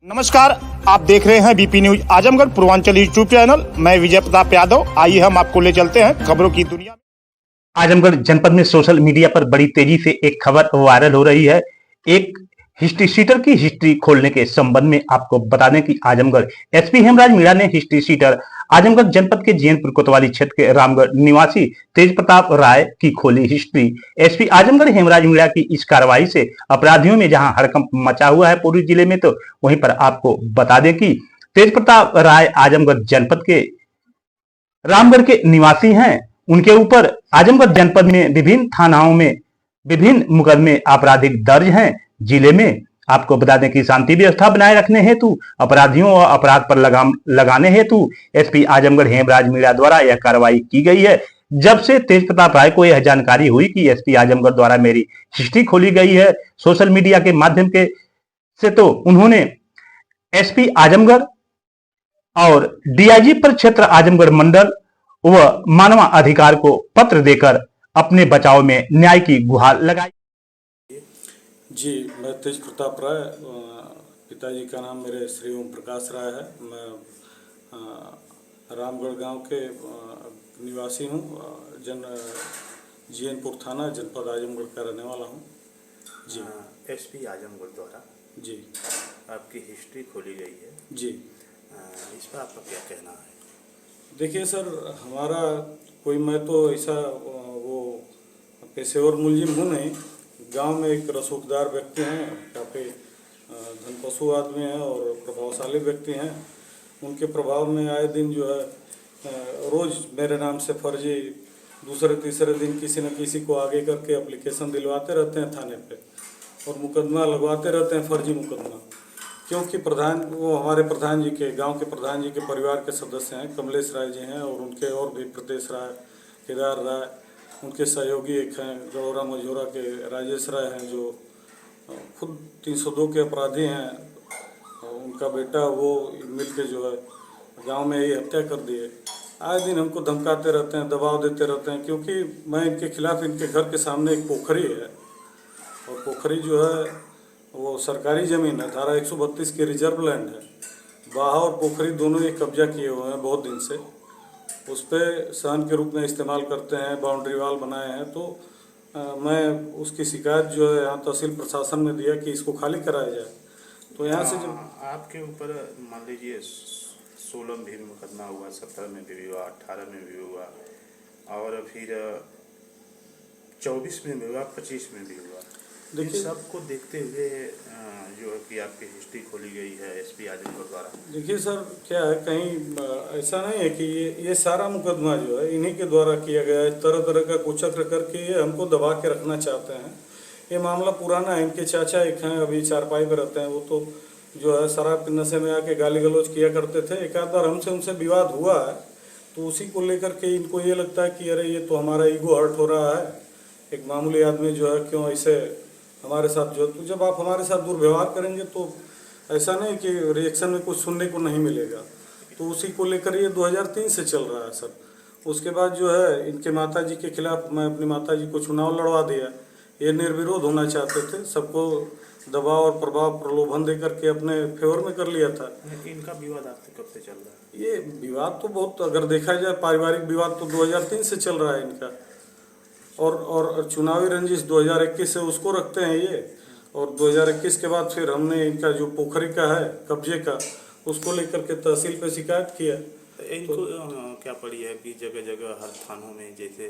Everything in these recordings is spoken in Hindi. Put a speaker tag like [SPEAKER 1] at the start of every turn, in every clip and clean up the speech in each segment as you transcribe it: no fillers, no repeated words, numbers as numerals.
[SPEAKER 1] नमस्कार, आप देख रहे हैं BP news Azamgarh Purvanchal YouTube channel. मैं विजय प्रताप यादव। आइए हम आपको ले चलते हैं खबरों की दुनिया में।
[SPEAKER 2] आजमगढ़ जनपद में सोशल मीडिया पर बड़ी तेजी से एक खबर वायरल हो रही है। एक हिस्ट्री शीटर की हिस्ट्री खोलने के संबंध में आपको बता दें कि आजमगढ़ एसपी हेमराज मीणा ने हिस्ट्री शीटर आजमगढ़ जनपद के जीएनपुर कोतवाली क्षेत्र के रामगढ़ निवासी तेज प्रताप राय की खोली हिस्ट्री। एसपी आजमगढ़ हेमराज मीणा की इस कार्रवाई से अपराधियों में जहां हड़कंप मचा हुआ है पूरे जिले में, तो वहीं पर आपको बता दें कि तेज प्रताप राय आजमगढ़ जनपद के रामगढ़ के निवासी हैं। उनके ऊपर आजमगढ़ जनपद में विभिन्न थानाओं में विभिन्न मुकदमे आपराधिक दर्ज हैं। जिले में आपको बता दें कि शांति व्यवस्था बनाए रखने हेतु अपराधियों और अपराध पर लगाम लगाने हेतु एसपी आजमगढ़ हेमराज मीणा द्वारा यह कार्रवाई की गई है। जब से तेज प्रताप राय को यह जानकारी हुई कि एसपी आजमगढ़ द्वारा मेरी हिस्ट्री खोली गई है सोशल मीडिया के माध्यम के से, तो उन्होंने एसपी आजमगढ़ और डीआईजी पर क्षेत्र आजमगढ़ मंडल व मानव अधिकार को पत्र देकर अपने बचाव में न्याय की गुहार लगाई।
[SPEAKER 3] जी, मैं तेज प्रताप राय, पिताजी का नाम मेरे श्री ओम प्रकाश राय है। मैं रामगढ़ गांव के निवासी हूं। जीएनपुर थाना जनपद आजमगढ़ का रहने वाला हूं। जी,
[SPEAKER 4] एसपी आजमगढ़ द्वारा
[SPEAKER 3] जी
[SPEAKER 4] आपकी हिस्ट्री खोली गई है।
[SPEAKER 3] जी,
[SPEAKER 4] इस पर आपका क्या कहना है?
[SPEAKER 3] देखिए सर, हमारा कोई, मैं तो ऐसा वो पेशेवर मुलजिम हूँ नहीं। गांव में एक रसूखदार व्यक्ति हैं, काफ़ी धनपशु आदमी हैं और प्रभावशाली व्यक्ति हैं। उनके प्रभाव में आए दिन जो है रोज़ मेरे नाम से फर्जी दूसरे तीसरे दिन किसी न किसी को आगे करके एप्लीकेशन दिलवाते रहते हैं थाने पे और मुकदमा लगवाते रहते हैं, फर्जी मुकदमा। क्योंकि वो हमारे प्रधान जी के, गांव के प्रधान जी के परिवार के सदस्य हैं, कमलेश राय जी हैं, और उनके और भी प्रदेश राय, केदार राय, उनके सहयोगी एक हैं गड़ोरा मझोरा के राजेश राय हैं, जो खुद 302 के अपराधी हैं। उनका बेटा वो मिल के जो है गांव में ही हत्या कर दिए। आए दिन हमको धमकाते रहते हैं, दबाव देते रहते हैं, क्योंकि मैं इनके खिलाफ, इनके घर के सामने एक पोखरी है और पोखरी जो है वो सरकारी ज़मीन है, धारा 132 की रिजर्व लैंड है। बाहा और पोखरी दोनों एक कब्जा किए हुए हैं बहुत दिन से। उस पर सहन के रूप में इस्तेमाल करते हैं, बाउंड्री वाल बनाए हैं। तो मैं उसकी शिकायत जो है यहाँ तहसील प्रशासन में दिया कि इसको खाली कराया जाए। तो यहाँ से जो
[SPEAKER 4] आपके ऊपर मान लीजिए 16 में भी मुकदमा हुआ, 17 में भी हुआ, 18 में भी हुआ और फिर 24 में भी हुआ, 25 में भी हुआ। देखिए, सबको देखते हुए जो है कि आपकी हिस्ट्री खोली गई है एसपी आजमगढ़ द्वारा।
[SPEAKER 3] देखिए सर, क्या है, कहीं ऐसा नहीं है कि ये सारा मुकदमा जो है इन्हीं के द्वारा किया गया है। तरह तरह का कुचक्र करके ये हमको दबा के रखना चाहते हैं। ये मामला पुराना है। इनके चाचा एक हैं, अभी चारपाई पर रहते हैं। वो तो जो है शराब के नशे में आके गाली गलौज किया करते थे। एक आध बार हमसे उनसे विवाद हुआ है, तो उसी को लेकर के इनको ये लगता है कि अरे ये तो हमारा ईगो हर्ट हो रहा है। एक मामूली आदमी जो है क्यों ऐसे हमारे साथ जो, तो जब आप हमारे साथ दुर्व्यवहार करेंगे तो ऐसा नहीं कि रिएक्शन में कुछ सुनने को नहीं मिलेगा। तो उसी को लेकर ये 2003 से चल रहा है सर। उसके बाद जो है इनके माताजी के खिलाफ मैं अपनी माताजी को चुनाव लड़वा दिया। ये निर्विरोध होना चाहते थे, सबको दबाव और प्रभाव प्रलोभन दे करके अपने फेवर में कर लिया था।
[SPEAKER 4] इनका विवाद आपसे कब से चल रहा है?
[SPEAKER 3] ये विवाद तो बहुत, अगर देखा जाए पारिवारिक विवाद तो 2003 से चल रहा है इनका। और चुनावी रंजिश 2021 से उसको रखते हैं ये। और 2021 के बाद फिर हमने इनका जो पोखरी का है कब्जे का, उसको लेकर के तहसील पे शिकायत किया।
[SPEAKER 4] इनको क्या पड़ी है कि जगह जगह हर थानों में, जैसे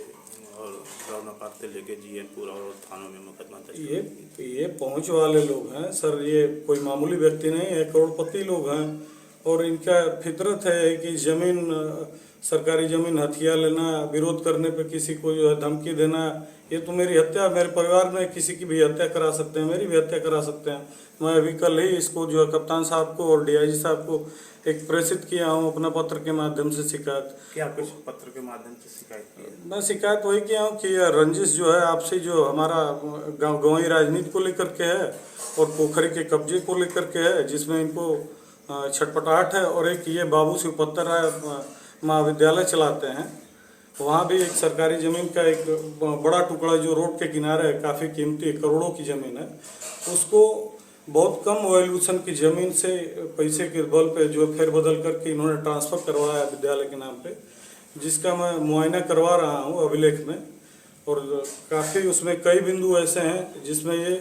[SPEAKER 4] और रौनक से लेके जीएनपुर और थानों में मुकदमा दर्ज।
[SPEAKER 3] ये पहुंच वाले लोग हैं सर। ये कोई मामूली व्यक्ति नहीं है, करोड़पति लोग हैं। और इनका फितरत है कि जमीन, सरकारी जमीन हथिया लेना, विरोध करने पे किसी को जो है धमकी देना। ये तो मेरी हत्या, मेरे परिवार में किसी की भी हत्या करा सकते हैं, मेरी भी हत्या करा सकते हैं। मैं अभी कल ही इसको जो है कप्तान साहब को और डीआईजी साहब को एक प्रेषित किया हूँ अपना पत्र के माध्यम से शिकायत।
[SPEAKER 4] क्या कुछ पत्र के माध्यम से शिकायत की?
[SPEAKER 3] मैं शिकायत वही किया हूँ कि रंजिश जो है आपसे, जो हमारा गाँवी राजनीति को लेकर के है और पोखरी के कब्जे को लेकर के है, जिसमें इनको छटपटाहट है। और एक ये बाबू शिवपत्तर राय महाविद्यालय चलाते हैं, वहाँ भी एक सरकारी ज़मीन का एक बड़ा टुकड़ा जो रोड के किनारे है, काफ़ी कीमती, करोड़ों की ज़मीन है, उसको बहुत कम वैल्यूएशन की ज़मीन से पैसे के बल पे जो फेरबदल करके इन्होंने ट्रांसफ़र करवाया विद्यालय के नाम पे, जिसका मैं मुआयना करवा रहा हूँ अभिलेख में। और काफ़ी उसमें कई बिंदु ऐसे हैं जिसमें ये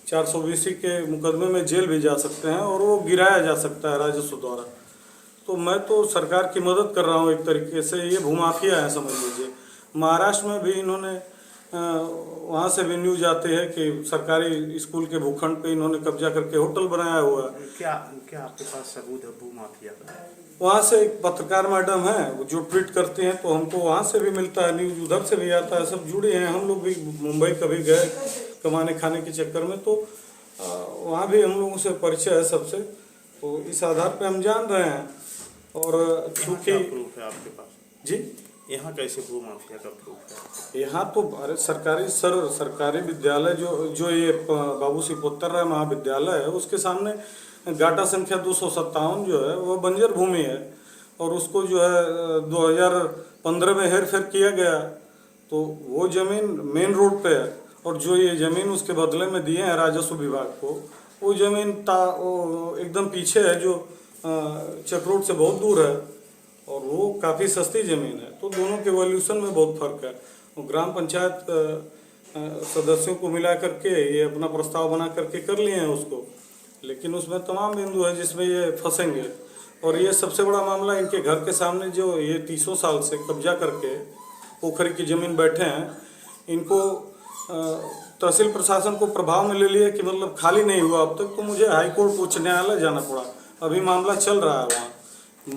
[SPEAKER 3] 420 के मुकदमे में जेल भी जा सकते हैं और वो गिराया जा सकता है राजस्व द्वारा। तो मैं तो सरकार की मदद कर रहा हूँ एक तरीके से। ये भूमाफिया है समझ लीजिए। महाराष्ट्र में भी इन्होंने वहाँ से भी न्यूज आती है कि सरकारी स्कूल के भूखंड पे इन्होंने कब्जा करके होटल बनाया हुआ है।
[SPEAKER 4] क्या क्या आपके पास सबूत है भूमाफिया का?
[SPEAKER 3] वहाँ से एक पत्रकार मैडम है जो ट्वीट करती हैं, तो हमको वहाँ से भी मिलता है न्यूज, उधर से भी आता है, सब जुड़े हैं। हम लोग भी मुंबई कभी गए कमाने खाने के चक्कर में, तो वहाँ भी हम लोगों से परिचय है सबसे, तो इस आधार पे हम जान रहे हैं। और चूँकि
[SPEAKER 4] प्रूफ है आपके पास
[SPEAKER 3] जी,
[SPEAKER 4] यहाँ कैसे भूमाफिया का प्रूफ है?
[SPEAKER 3] यहाँ तो अरे सरकारी विद्यालय जो ये बाबू सिपोत्तर राय महाविद्यालय है, उसके सामने गाटा संख्या 257 जो है वो बंजर भूमि है, और उसको जो है 2015 में हेर फेर किया गया, तो वो जमीन मेन रोड पे है। और जो ये जमीन उसके बदले में दिए हैं राजस्व विभाग को, वो जमीन एकदम पीछे है, जो चक रोड से बहुत दूर है, और वो काफ़ी सस्ती ज़मीन है। तो दोनों के वैल्यूशन में बहुत फर्क है। और ग्राम पंचायत सदस्यों को मिला करके ये अपना प्रस्ताव बना करके कर लिए हैं उसको, लेकिन उसमें तमाम बिंदु है जिसमें ये फंसेंगे। और ये सबसे बड़ा मामला, इनके घर के सामने जो ये 300 साल से कब्जा करके पोखरी की ज़मीन बैठे हैं, इनको तहसील प्रशासन को प्रभाव में ले लिया कि मतलब खाली नहीं हुआ अब तक। तो मुझे हाईकोर्ट उच्च न्यायालय जाना पड़ा। अभी मामला चल रहा है वहाँ।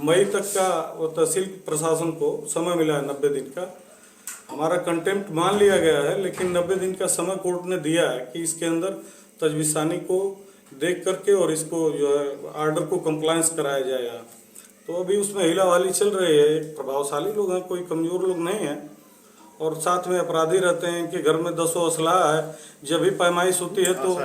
[SPEAKER 3] मई तक का वो तहसील प्रशासन को समय मिला है 90 दिन का। हमारा कंटेम्प्ट मान लिया गया है, लेकिन 90 दिन का समय कोर्ट ने दिया है कि इसके अंदर तजवीज़ानी को देख करके और इसको जो है आर्डर को कंप्लायंस कराया जाए यहाँ। तो अभी उसमें हिलावाली चल रही है। एक प्रभावशाली लोग हैं, कोई कमज़ोर लोग नहीं हैं, और साथ में अपराधी रहते हैं। इनके घर में 10 असलाह है। जब भी पैमाइश होती है तो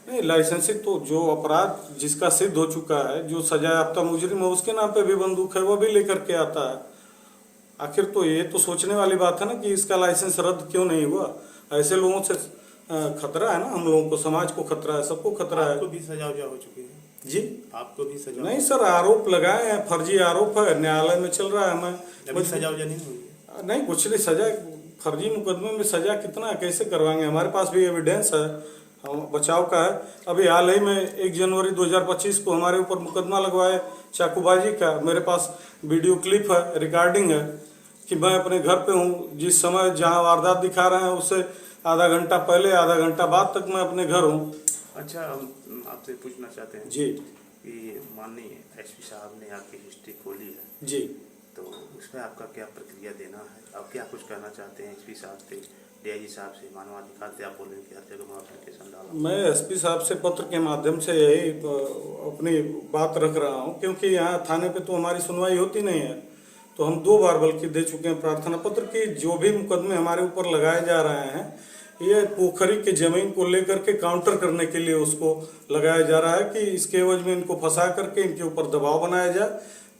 [SPEAKER 3] नहीं, लाइसेंसी तो जो अपराध जिसका सिद्ध हो चुका है, जो सजा याफ्ता मुजरिम है, उसके नाम पे भी बंदूक है, वो भी लेकर के आता है। आखिर तो ये तो सोचने वाली बात है ना कि इसका लाइसेंस रद्द क्यों नहीं हुआ। ऐसे लोगों से खतरा है ना, हम लोगों को, समाज को खतरा है, सबको खतरा है।
[SPEAKER 4] आपको भी सजा हो चुकी है
[SPEAKER 3] जी?
[SPEAKER 4] आपको भी सजा?
[SPEAKER 3] नहीं सर, आरोप लगाए हैं, फर्जी आरोप है, न्यायालय में चल रहा है। मैं
[SPEAKER 4] सजा नहीं हुई?
[SPEAKER 3] नहीं, कुछ नहीं। सजा फर्जी मुकदमे में सजा कितना कैसे करवाएंगे? हमारे पास भी एविडेंस है, बचाव का है। अभी हाल ही में 1 जनवरी 2025 को हमारे ऊपर मुकदमा लगवाए चाकूबाजी का। मेरे पास वीडियो क्लिप है, रिकॉर्डिंग है कि मैं अपने घर पे हूँ, जिस समय जहाँ वारदात दिखा रहे हैं उससे आधा घंटा पहले, आधा घंटा बाद तक मैं अपने घर हूँ।
[SPEAKER 4] अच्छा, हम आपसे पूछना चाहते हैं
[SPEAKER 3] जी
[SPEAKER 4] कि माननीय एसपी साहब ने आपकी हिस्ट्री खोली है
[SPEAKER 3] जी,
[SPEAKER 4] तो उसमें आपका क्या प्रतिक्रिया देना है? आप क्या कुछ कहना चाहते हैं एसपी साहब से, डीआईजी साहब से, मानवाधिकार से? आप बोल रहे हैं कि हर जगह मैं एप्लीकेशन डाला।
[SPEAKER 3] मैं एसपी साहब से पत्र के माध्यम से यही अपनी बात रख रहा हूँ, क्योंकि यहाँ थाने पे तो हमारी सुनवाई होती नहीं है। तो हम 2 बार बल्कि दे चुके हैं प्रार्थना पत्र की जो भी मुकदमे हमारे ऊपर लगाए जा रहे हैं, ये पोखरी की जमीन को लेकर के काउंटर करने के लिए उसको लगाया जा रहा है कि इसके एवज में इनको फंसा करके इनके ऊपर दबाव बनाया जाए,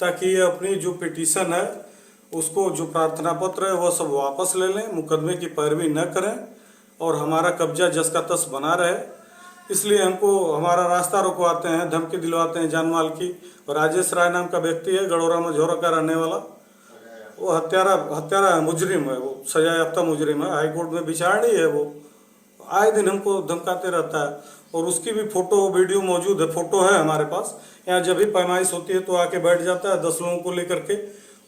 [SPEAKER 3] ताकि ये अपनी जो पिटीशन है उसको, जो प्रार्थना पत्र है, वह सब वापस ले लें, मुकदमे की पैरवी न करें और हमारा कब्जा जस का तस बना रहे। इसलिए हमको हमारा रास्ता रुकवाते हैं, धमकी दिलवाते हैं जान माल की। और राजेश राय नाम का व्यक्ति है, गड़ोरा मझौरा का रहने वाला, वो हत्यारा है, मुजरिम है, वो सजा याफ्ता मुजरिम है, हाईकोर्ट में विचारणी है। वो आए दिन हमको धमकाते रहता है, और उसकी भी फोटो वीडियो मौजूद है, फोटो है हमारे पास। यहाँ जब भी पैमाइश होती है तो आके बैठ जाता है, 10 लोगों को लेकर के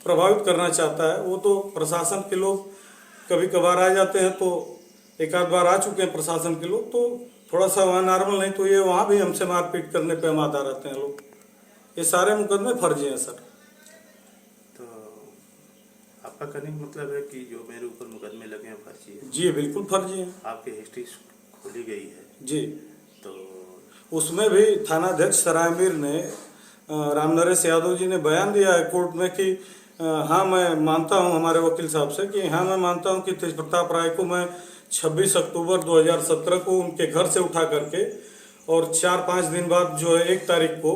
[SPEAKER 3] प्रभावित करना चाहता है। वो तो प्रशासन के लोग कभी कभार आ जाते हैं, तो एक आध बार आ चुके हैं प्रशासन के लोग, तो थोड़ा सा वहाँ नॉर्मल, नहीं तो ये वहाँ भी हमसे मारपीट करने पे हम आता रहते हैं लोग। ये सारे मुकदमे फर्जी हैं सर।
[SPEAKER 4] तो आपका कहने का मतलब है कि जो मेरे ऊपर मुकदमे लगे हैं फर्जी है?
[SPEAKER 3] जी बिल्कुल फर्जी है।
[SPEAKER 4] आपकी हिस्ट्री खोली गई है
[SPEAKER 3] जी,
[SPEAKER 4] तो
[SPEAKER 3] उसमें भी थानाध्यक्ष सरायमीर ने, रामनरेश यादव जी ने बयान दिया है कोर्ट में कि हाँ मैं मानता हूँ, हमारे वकील साहब से, कि हाँ मैं मानता हूँ कि तेज प्रताप राय को मैं 26 अक्टूबर 2017 को उनके घर से उठा करके और 4-5 दिन बाद जो है 1 तारीख को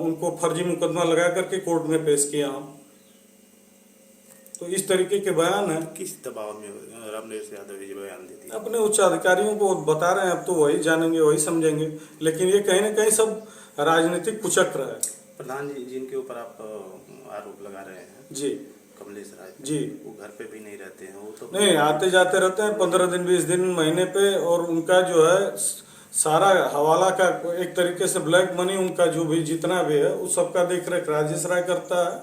[SPEAKER 3] उनको फर्जी मुकदमा लगा करके कोर्ट में पेश किया हूँ। तो इस तरीके के बयान है।
[SPEAKER 4] किस दबाव में रामनरेश यादव ये बयान देती है?
[SPEAKER 3] अपने उच्च अधिकारियों को बता रहे हैं, अब तो वही जानेंगे वही समझेंगे, लेकिन ये कहीं ना कहीं सब राजनीतिक कुचक्र है।
[SPEAKER 4] प्रधान जी जिनके ऊपर आप आरोप लगा रहे हैं
[SPEAKER 3] जी,
[SPEAKER 4] कमलेश राय
[SPEAKER 3] जी,
[SPEAKER 4] वो घर पे भी नहीं रहते हैं, वो तो
[SPEAKER 3] नहीं आते जाते रहते हैं 15 दिन 20 दिन महीने पे, और उनका जो है सारा हवाला का एक तरीके से ब्लैक मनी उनका जो भी जितना भी है उस सबका देख रेख राजेश राय करता है।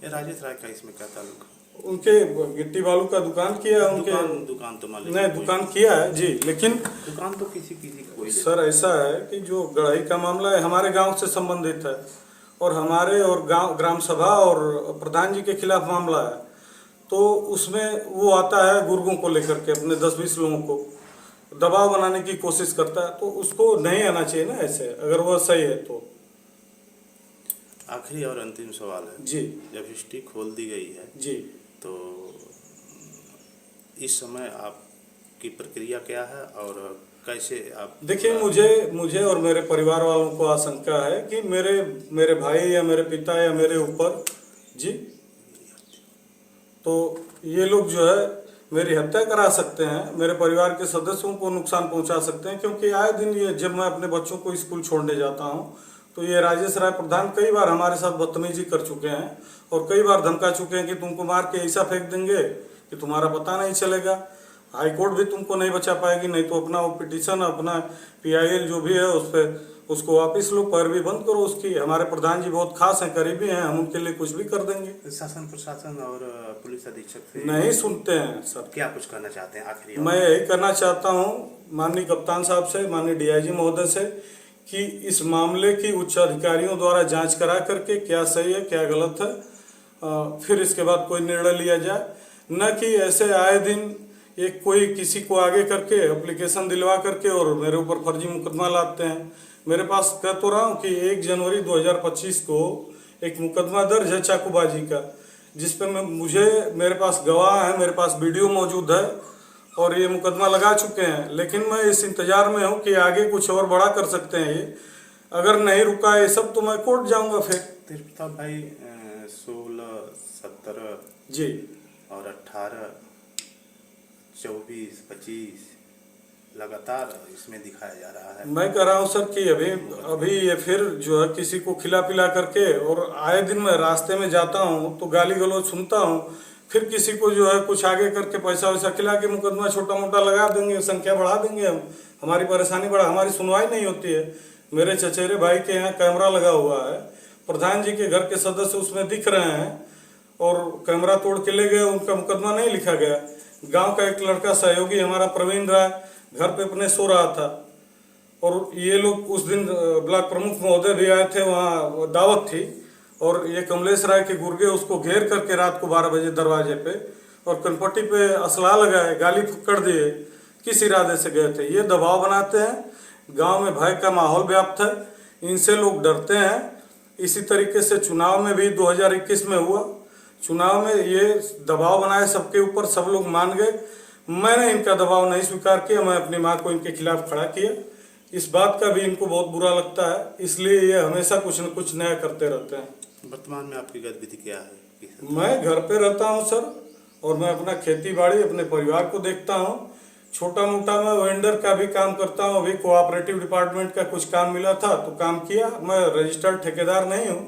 [SPEAKER 4] ये राजेश राय का इसमें क्या ताल्लुक?
[SPEAKER 3] उनके गिट्टी बालू का दुकान किया है उनके।
[SPEAKER 4] दुकान तो मान
[SPEAKER 3] नहीं, दुकान किया है जी, लेकिन
[SPEAKER 4] दुकान तो किसी कोई
[SPEAKER 3] सर ऐसा है कि जो गढ़ाई का मामला है हमारे गांव से संबंधित है, और हमारे और गांव ग्राम सभा और प्रधान जी के खिलाफ मामला है, तो उसमें वो आता है गुर्गों को लेकर के अपने 10-20 लोगों को दबाव बनाने की कोशिश करता है, तो उसको नहीं आना चाहिए ना ऐसे, अगर वह सही है तो।
[SPEAKER 4] आखिरी और अंतिम सवाल है
[SPEAKER 3] जी,
[SPEAKER 4] जब हिस्ट्री खोल दी गई है
[SPEAKER 3] जी,
[SPEAKER 4] तो इस समय आपकी प्रक्रिया क्या है और कैसे आप?
[SPEAKER 3] देखिए, मुझे और मेरे परिवार वालों को आशंका है कि मेरे भाई या मेरे पिता या मेरे ऊपर जी, तो ये लोग जो है मेरी हत्या करा सकते हैं, मेरे परिवार के सदस्यों को नुकसान पहुंचा सकते हैं, क्योंकि आए दिन ये जब मैं अपने बच्चों को स्कूल छोड़ने जाता हूं तो ये राजेश राय प्रधान कई बार हमारे साथ बदतमीजी कर चुके हैं और कई बार धमका चुके हैं कि तुमको मार के ऐसा फेंक देंगे कि तुम्हारा पता नहीं चलेगा, हाई कोर्ट भी तुमको नहीं बचा पाएगी, नहीं तो अपना वो पिटीशन अपना PIL जो भी है उस पर उसको वापस लो, पैरवी बंद करो उसकी। हमारे प्रधान जी बहुत खास हैं, करीबी हैं, हम उनके लिए कुछ भी कर देंगे।
[SPEAKER 4] शासन प्रशासन और पुलिस अधीक्षक से
[SPEAKER 3] नहीं सुनते हैं सर।
[SPEAKER 4] क्या कुछ करना चाहते हैं आखिरी?
[SPEAKER 3] मैं यही करना चाहता हूँ माननीय कप्तान साहब से, माननीय DIG महोदय से, कि इस मामले की उच्च अधिकारियों द्वारा जांच करा करके क्या सही है क्या गलत है, फिर इसके बाद कोई निर्णय लिया जाए, न कि ऐसे आए दिन एक कोई किसी को आगे करके एप्लीकेशन दिलवा करके और मेरे ऊपर फर्जी मुकदमा लाते हैं। मेरे पास कह तो रहा हूँ कि 1 जनवरी 2025 को एक मुकदमा दर्ज है चाकूबाजी का, जिसपे मेरे पास गवाह है, मेरे पास वीडियो मौजूद है और ये मुकदमा लगा चुके हैं, लेकिन मैं इस इंतजार में हूँ कि आगे कुछ और बड़ा कर सकते हैं ये। अगर नहीं रुका ये सब तो मैं कोर्ट जाऊंगा फिर।
[SPEAKER 4] तिरुपति भाई 16, 17
[SPEAKER 3] जी
[SPEAKER 4] और 18, 24, 25 लगातार इसमें दिखाया जा रहा है।
[SPEAKER 3] मैं कह रहा हूँ सर कि अभी ये फिर जो है किसी को खिला पिला करके, और आए दिन मैं रास्ते में जाता हूँ तो गाली गलौज सुनता हूँ, फिर किसी को जो है कुछ आगे करके पैसा वैसा खिला के मुकदमा छोटा मोटा लगा देंगे, संख्या बढ़ा देंगे, हम हमारी परेशानी बढ़ा, हमारी सुनवाई नहीं होती है। मेरे चचेरे भाई के यहाँ कैमरा लगा हुआ है, प्रधान जी के घर के सदस्य उसमें दिख रहे हैं और कैमरा तोड़ के ले गए, उनका मुकदमा नहीं लिखा गया। गांव का एक लड़का सहयोगी हमारा प्रवीण राय घर पे अपने सो रहा था, और ये लोग उस दिन ब्लॉक प्रमुख महोदय भी आए थे, वहाँ दावत थी, और ये कमलेश राय के गुर्गे उसको घेर करके रात को 12 बजे दरवाजे पे और कनपट्टी पे असला लगाए, गाली कर दिए। किस इरादे से गए थे? ये दबाव बनाते हैं, गांव में भय का माहौल व्याप्त है, इनसे लोग डरते हैं। इसी तरीके से चुनाव में भी 2021 में हुआ, चुनाव में ये दबाव बनाए सबके ऊपर, सब लोग मान गए। मैंने इनका दबाव नहीं स्वीकार किया, मैं अपनी माँ को इनके खिलाफ खड़ा किया। इस बात का भी इनको बहुत बुरा लगता है, इसलिए ये हमेशा कुछ न कुछ नया करते रहते हैं।
[SPEAKER 4] वर्तमान में आपकी गतिविधि क्या है?
[SPEAKER 3] मैं घर पे रहता हूँ सर, और मैं अपना खेती बाड़ी अपने परिवार को देखता हूँ। छोटा मोटा मैं वेंडर का भी काम करता हूँ, अभी कोऑपरेटिव डिपार्टमेंट का कुछ काम मिला था तो काम किया। मैं रजिस्टर्ड ठेकेदार नहीं हूँ,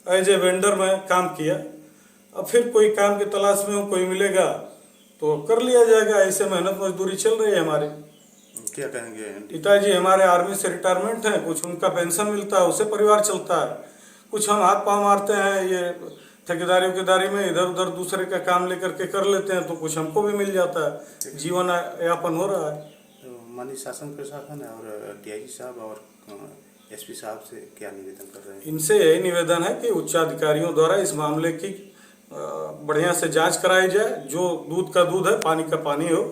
[SPEAKER 3] एज ए वेंडर मैं काम किया। अब फिर कोई काम की तलाश में हूँ, कोई मिलेगा तो कर लिया जाएगा। ऐसे मेहनत मजदूरी चल रही है हमारी।
[SPEAKER 4] क्या कहेंगे?
[SPEAKER 3] पिताजी हमारे आर्मी से रिटायरमेंट हैं, कुछ उनका पेंशन मिलता है, उससे परिवार चलता है। कुछ हम हाथ पाँव मारते हैं, ये ठेकेदारी उकेदारी में इधर उधर दूसरे का काम लेकर के कर लेते हैं, तो कुछ हमको भी मिल जाता है, जीवन यापन हो रहा है।
[SPEAKER 4] तो माननीय शासन प्रशासन और DIG साहब और SP साहब से क्या निवेदन कर रहे हैं?
[SPEAKER 3] इनसे यही निवेदन है कि उच्चाधिकारियों द्वारा इस मामले की बढ़िया से जांच कराई जाए, जो दूध का दूध है पानी का पानी हो।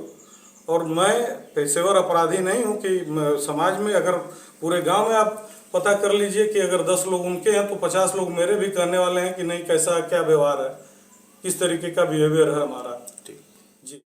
[SPEAKER 3] और मैं पेशेवर अपराधी नहीं हूँ कि समाज में अगर पूरे गांव में आप पता कर लीजिए कि अगर 10 लोग उनके हैं तो 50 लोग मेरे भी कहने वाले हैं कि नहीं कैसा क्या व्यवहार है, किस तरीके का बिहेवियर है हमारा।